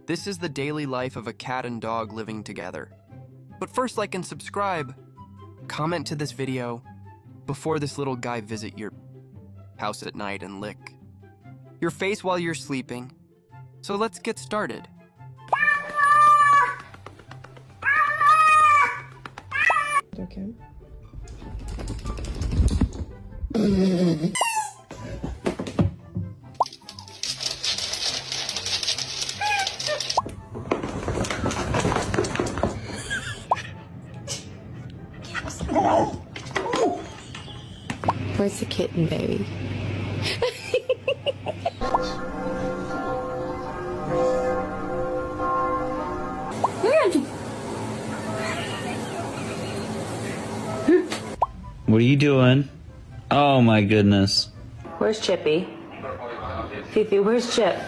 This is the daily life of a cat and dog living together. But first, like and subscribe. Comment to this video before this little guy visit your house at night and lick your face while you're sleeping. So let's get started. Okay. Where's the kitten, baby? What are you doing? Oh my goodness. Where's Chippy? Fifi, where's Chip?